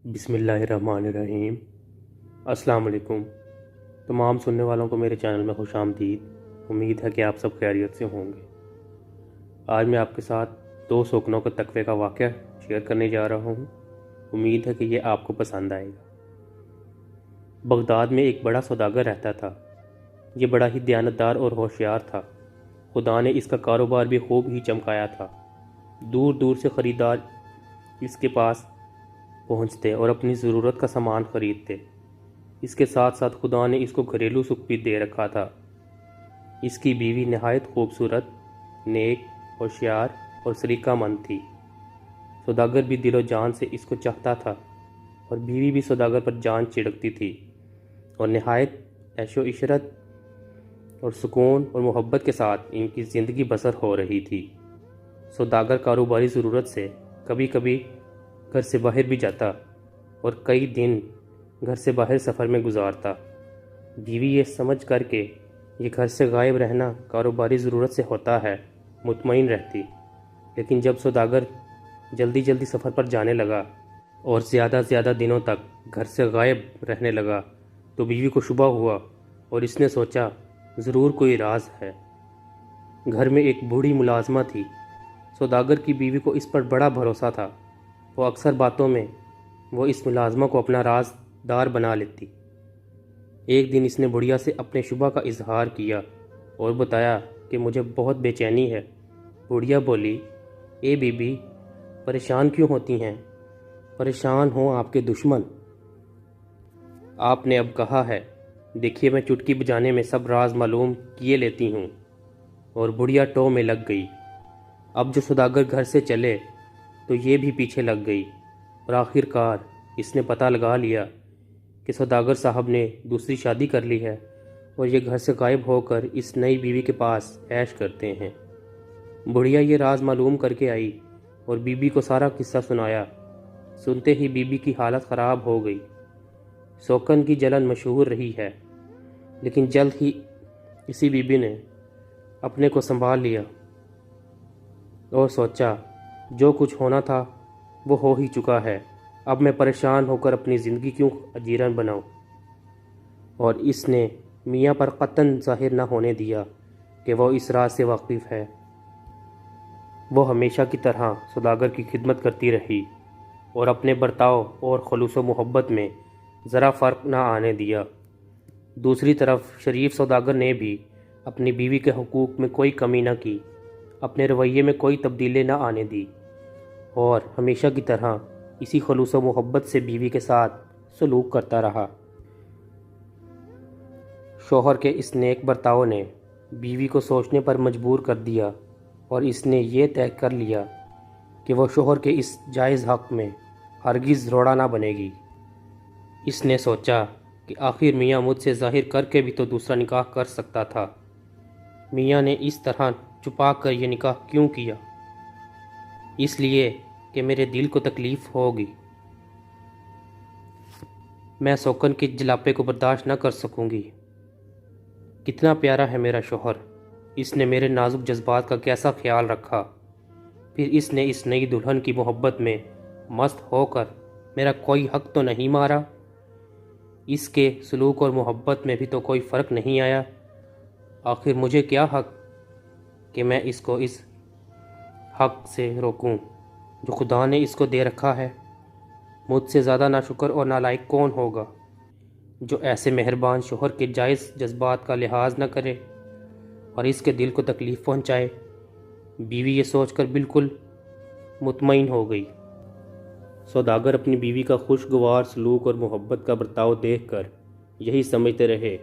बिस्मिल्लाहिर्रहमानिर्रहीम। अस्सलाम वालेकुम। तमाम सुनने वालों को मेरे चैनल में खुश आमदीद। उम्मीद है कि आप सब खैरियत से होंगे। आज मैं आपके साथ 2 सोकनों के तकवे का वाक़या शेयर करने जा रहा हूँ। उम्मीद है कि ये आपको पसंद आएगा। बगदाद में एक बड़ा सौदागर रहता था। ये बड़ा ही दयानतदार और होशियार था। खुदा ने इसका कारोबार भी खूब ही चमकाया था। दूर दूर से ख़रीदार इसके पास पहुंचते और अपनी ज़रूरत का सामान ख़रीदते। इसके साथ साथ खुदा ने इसको घरेलू सुख भी दे रखा था। इसकी बीवी नहायत खूबसूरत, नेक, होशियार और सलीकामंद थी। सौदागर भी दिलो जान से इसको चाहता था और बीवी भी सौदागर पर जान छिड़कती थी और नहायत ऐशो इशरत और सुकून और मोहब्बत के साथ इनकी ज़िंदगी बसर हो रही थी। सौदागर कारोबारी ज़रूरत से कभी कभी घर से बाहर भी जाता और कई दिन घर से बाहर सफ़र में गुजारता। बीवी ये समझ कर के ये घर से गायब रहना कारोबारी ज़रूरत से होता है, मुतमईन रहती। लेकिन जब सौदागर जल्दी जल्दी सफ़र पर जाने लगा और ज़्यादा दिनों तक घर से गायब रहने लगा तो बीवी को शुबा हुआ और इसने सोचा ज़रूर कोई राज है। घर में एक बूढ़ी मुलाजमा थी। सौदागर की बीवी को इस पर बड़ा भरोसा था। वो अक्सर बातों में वो इस मुलाजमा को अपना राजदार बना लेती। एक दिन इसने बुढ़िया से अपने शुबा का इजहार किया और बताया कि मुझे बहुत बेचैनी है। बुढ़िया बोली, ए बीबी, परेशान क्यों होती हैं? परेशान हो आपके दुश्मन। आपने अब कहा है, देखिए मैं चुटकी बजाने में सब राज मालूम किए लेती हूँ। और बुढ़िया टो में लग गई। अब जो सौदागर घर से चले तो ये भी पीछे लग गई और आखिरकार इसने पता लगा लिया कि सौदागर साहब ने दूसरी शादी कर ली है और ये घर से गायब होकर इस नई बीवी के पास ऐश करते हैं। बुढ़िया ये राज मालूम करके आई और बीबी को सारा किस्सा सुनाया। सुनते ही बीबी की हालत ख़राब हो गई। शौकन की जलन मशहूर रही है, लेकिन जल्द ही इसी बीबी ने अपने को संभाल लिया और सोचा जो कुछ होना था वो हो ही चुका है। अब मैं परेशान होकर अपनी ज़िंदगी क्यों अजीरन बनाऊं। और इसने मियाँ पर कतन ज़ाहिर न होने दिया कि वो इस राज से वाकिफ़ है। वो हमेशा की तरह सौदागर की खिदमत करती रही और अपने बर्ताव और खलूस व मोहब्बत में ज़रा फ़र्क न आने दिया। दूसरी तरफ शरीफ सौदागर ने भी अपनी बीवी के हुकूक में कोई कमी न की, अपने रवैये में कोई तब्दीली न आने दी और हमेशा की तरह इसी खलूस व मोहब्बत से बीवी के साथ सलूक करता रहा। शौहर के इस नेक बर्ताव ने बीवी को सोचने पर मजबूर कर दिया और इसने ये तय कर लिया कि वह शौहर के इस जायज़ हक़ में हरगिज़ रोड़ा ना बनेगी। इसने सोचा कि आखिर मियाँ मुझसे ज़ाहिर करके भी तो दूसरा निकाह कर सकता था। मियाँ ने इस तरह छुपा कर ये निकाह क्यों किया? इसलिए कि मेरे दिल को तकलीफ़ होगी। मैं शौकन के जलापे को बर्दाश्त न कर सकूंगी। कितना प्यारा है मेरा शौहर, इसने मेरे नाजुक जज्बात का कैसा ख्याल रखा। फिर इसने इस नई दुल्हन की मोहब्बत में मस्त होकर मेरा कोई हक़ तो नहीं मारा। इसके सलूक और मोहब्बत में भी तो कोई फ़र्क नहीं आया। आखिर मुझे क्या हक़ कि मैं इसको इस हक़ से रोकूं जो खुदा ने इसको दे रखा है। मुझसे ज़्यादा नाशुक्र और नालायक कौन होगा जो ऐसे मेहरबान शौहर के जायज़ जज्बात का लिहाज न करे और इसके दिल को तकलीफ़ पहुंचाए। बीवी ये सोचकर बिल्कुल मुतमईन हो गई। सौदागर अपनी बीवी का खुशगवार सलूक और मोहब्बत का बर्ताव देखकर यही समझते रहे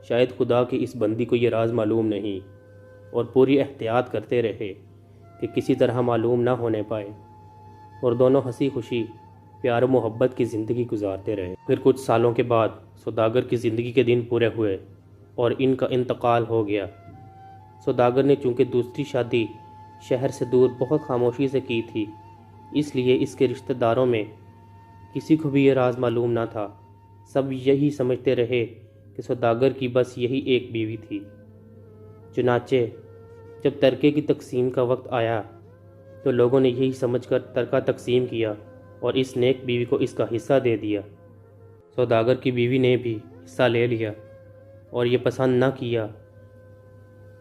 शायद खुदा की इस बंदी को ये राज मालूम नहीं, और पूरी एहतियात करते रहे कि किसी तरह मालूम ना होने पाए और दोनों हंसी खुशी प्यार और मोहब्बत की ज़िंदगी गुजारते रहे। फिर कुछ सालों के बाद सौदागर की ज़िंदगी के दिन पूरे हुए और इनका इंतकाल हो गया। सौदागर ने चूँकि दूसरी शादी शहर से दूर बहुत खामोशी से की थी, इसलिए इसके रिश्तेदारों में किसी को भी ये राज मालूम ना था। सब यही समझते रहे कि सौदागर की बस यही एक बीवी थी। चुनाचे जब तरके की तकसीम का वक्त आया तो लोगों ने यही समझकर तरका तकसीम किया اور اس نیک بیوی کو اس کا حصہ دے دیا۔ سوداگر کی بیوی نے بھی حصہ لے لیا اور یہ پسند نہ کیا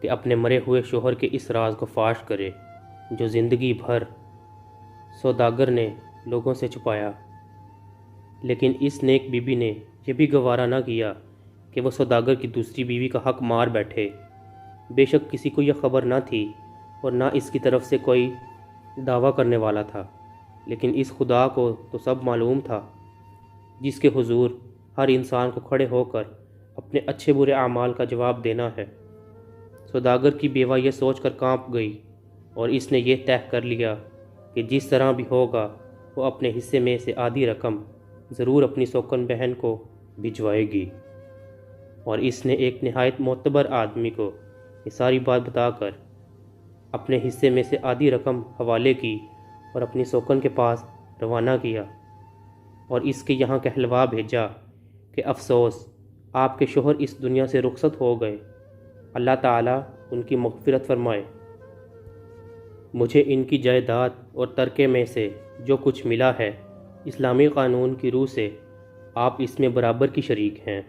کہ اپنے مرے ہوئے شوہر کے اس راز کو فاش کرے جو زندگی بھر سوداگر نے لوگوں سے چھپایا۔ لیکن اس نیک بیوی نے یہ بھی گوارا نہ کیا کہ وہ سوداگر کی دوسری بیوی کا حق مار بیٹھے۔ بے شک کسی کو یہ خبر نہ تھی اور نہ اس کی طرف سے کوئی دعویٰ کرنے والا تھا، لیکن اس خدا کو تو سب معلوم تھا جس کے حضور ہر انسان کو کھڑے ہو کر اپنے اچھے برے اعمال کا جواب دینا ہے۔ سوداگر کی بیوہ یہ سوچ کر کانپ گئی اور اس نے یہ طے کر لیا کہ جس طرح بھی ہوگا وہ اپنے حصے میں سے آدھی رقم ضرور اپنی سوکن بہن کو بھجوائے گی، اور اس نے ایک نہایت معتبر آدمی کو یہ ساری بات بتا کر اپنے حصے میں سے آدھی رقم حوالے کی اور اپنی سوکن کے پاس روانہ کیا، اور اس کے یہاں کہلوا بھیجا کہ افسوس آپ کے شوہر اس دنیا سے رخصت ہو گئے، اللہ تعالیٰ ان کی مغفرت فرمائے۔ مجھے ان کی جائیداد اور ترکے میں سے جو کچھ ملا ہے اسلامی قانون کی روح سے آپ اس میں برابر کی شریک ہیں۔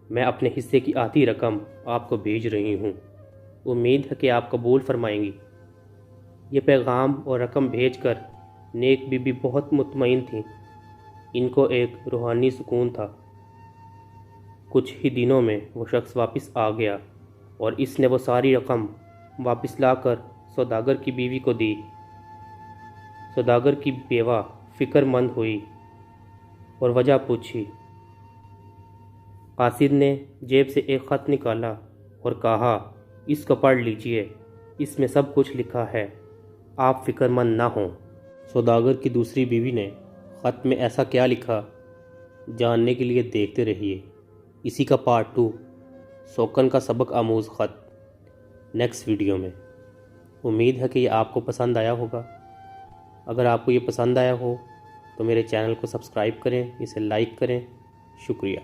میں اپنے حصے کی آدھی رقم آپ کو بھیج رہی ہوں، امید ہے کہ آپ قبول فرمائیں گی۔ یہ پیغام اور رقم بھیج کر نیک بی بی بہت مطمئن تھیں، ان کو ایک روحانی سکون تھا۔ کچھ ہی دنوں میں وہ شخص واپس آ گیا اور اس نے وہ ساری رقم واپس لا کر سوداگر کی بیوی کو دی۔ سوداگر کی بیوہ فکر مند ہوئی اور وجہ پوچھی۔ قاصد نے جیب سے ایک خط نکالا اور کہا، اس کو پڑھ لیجئے، اس میں سب کچھ لکھا ہے، آپ فکر مند نہ ہوں۔ سوداگر کی دوسری بیوی نے خط میں ایسا کیا لکھا، جاننے کے لیے دیکھتے رہیے۔ اسی کا پارٹ 2، سوکن کا سبق آموز خط، نیکسٹ ویڈیو میں۔ امید ہے کہ یہ آپ کو پسند آیا ہوگا۔ اگر آپ کو یہ پسند آیا ہو تو میرے چینل کو سبسکرائب کریں، اسے لائک کریں۔ شکریہ۔